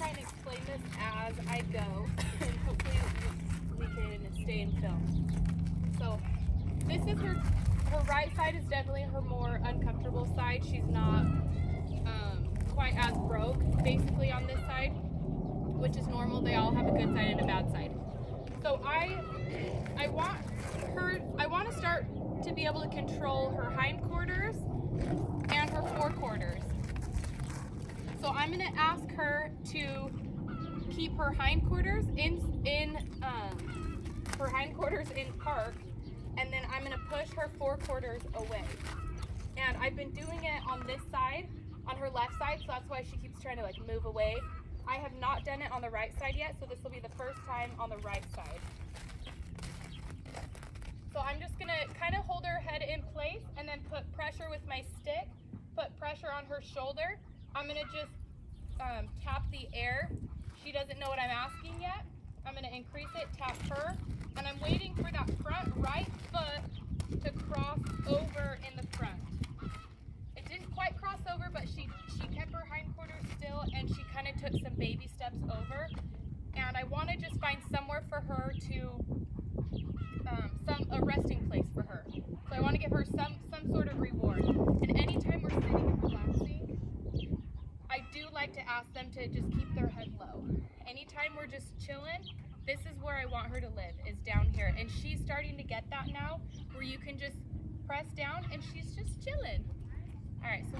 try and explain this as I go, and hopefully we can stay in film. So this is her right side is definitely her more uncomfortable side. She's not quite as broke basically on this side, which is normal. They all have a good side and a bad side. So I want to start to be able to control her hindquarters and her forequarters. So I'm going to ask her to keep her hindquarters in park, and then I'm going to push her forequarters away. And I've been doing it on this side, on her left side, so that's why she keeps trying to like move away. I have not done it on the right side yet, so this will be the first time on the right side. So I'm just gonna kind of hold her head in place and then put pressure with my stick, put pressure on her shoulder. I'm gonna just tap the air. She doesn't know what I'm asking yet. I'm gonna increase it, tap her, and I'm waiting for that front right foot to cross over in the front. It didn't quite cross over, but she kept her hindquarters still, and she kind of took some baby steps over. And I want to just find somewhere for her to, a resting place for her. So I want to give her some sort of reward. And anytime we're sitting and relaxing, I do like to ask them to just keep their head low. Anytime we're just chilling, this is where I want her to live, is down here. And she's starting to get that now, where you can just press down and she's just chilling. All right, so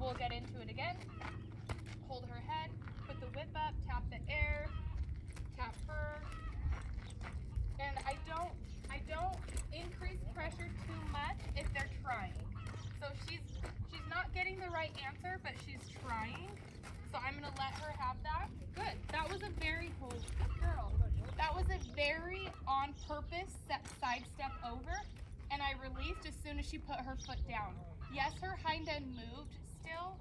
we'll get into it again. Hold her head, put the whip up, tap the air, tap her. And I don't increase pressure too much if they're trying. So she's not getting the right answer, but she's trying. So I'm gonna let her have that. Good. That was a very good girl. That was a very on purpose side step over, and I released as soon as she put her foot down. Yes, her hind end moved still,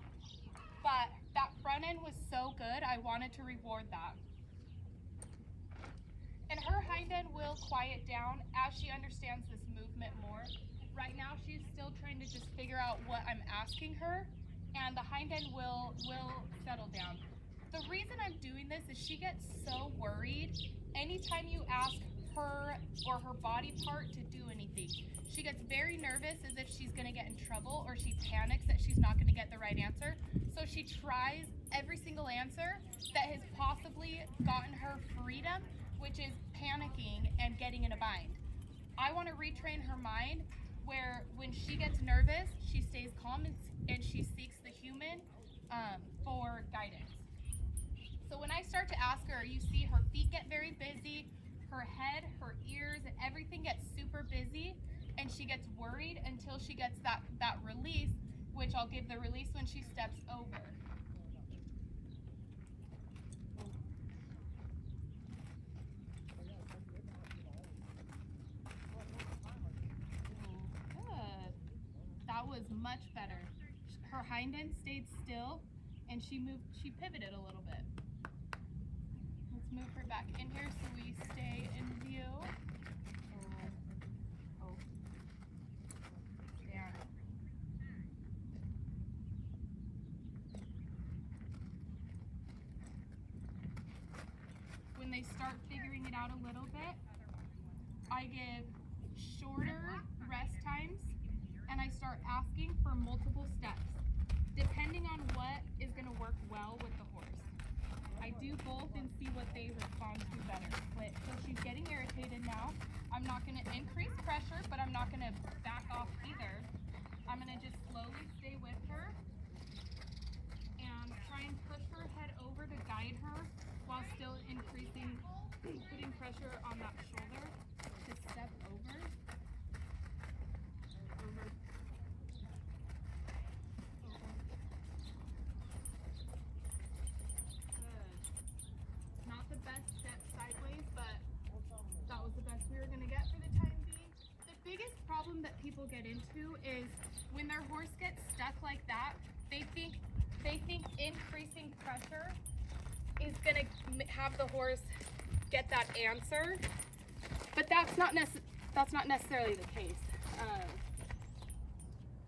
but that front end was so good, I wanted to reward that. And her hind end will quiet down as she understands this movement more. Right now, she's still trying to just figure out what I'm asking her, and the hind end will settle down. The reason I'm doing this is she gets so worried anytime you ask her or her body part to do anything. She gets very nervous as if she's gonna get in trouble, or she panics that she's not gonna get the right answer. So she tries every single answer that has possibly gotten her freedom, which is panicking and getting in a bind. I wanna retrain her mind where when she gets nervous, she stays calm and she seeks the human for guidance. So when I start to ask her, you see her feet get very busy, her head, her ears, and everything gets super busy, and she gets worried until she gets that release, which I'll give the release when she steps over. Good. That was much better. Her hind end stayed still, and she pivoted a little bit. Let's move her back in here so we stay in view. Down. When they start figuring it out a little bit, I give shorter rest times, and I start asking for multiple steps, depending on what is going to work well with the horse. I do both and see what they respond to better. So she's getting irritated now. I'm not going to increase pressure, but I'm not going to back off either. I'm going to just slowly stay with her and try and push her head over to guide her while still putting pressure on that shoulder to step over. Not the best step sideways, but that was the best we were going to get for the time being. The biggest problem that people get into is when their horse gets stuck like that, they think increasing pressure is going to have the horse get that answer, but that's not necessarily the case.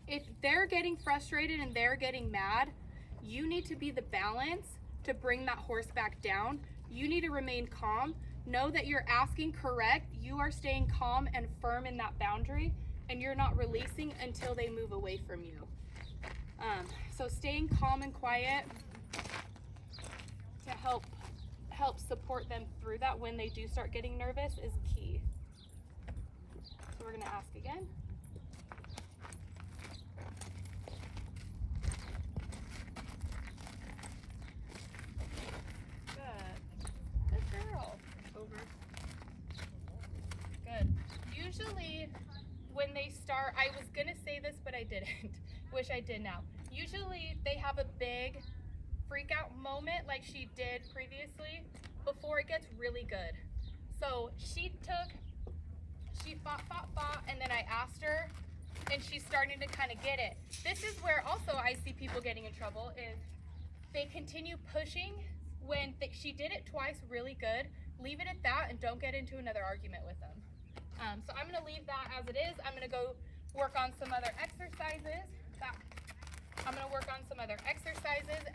If they're getting frustrated and they're getting mad, you need to be the balance to bring that horse back down. You need to remain calm. Know that you're asking correct. You are staying calm and firm in that boundary, and you're not releasing until they move away from you. So staying calm and quiet to help support them through that when they do start getting nervous is key. So we're gonna ask again. Good girl. Over. Good. Usually when they start, I was gonna say this, but I didn't. Wish I did now. Usually they have a big freak out moment like she did previously before it gets really good. So she fought, and then I asked her, and she's starting to kind of get it. This is where also I see people getting in trouble is they continue pushing when she did it twice really good. Leave it at that and don't get into another argument with them. So I'm gonna leave that as it is. I'm gonna go work on some other exercises.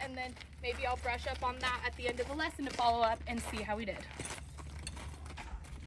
And then maybe I'll brush up on that at the end of the lesson to follow up and see how we did.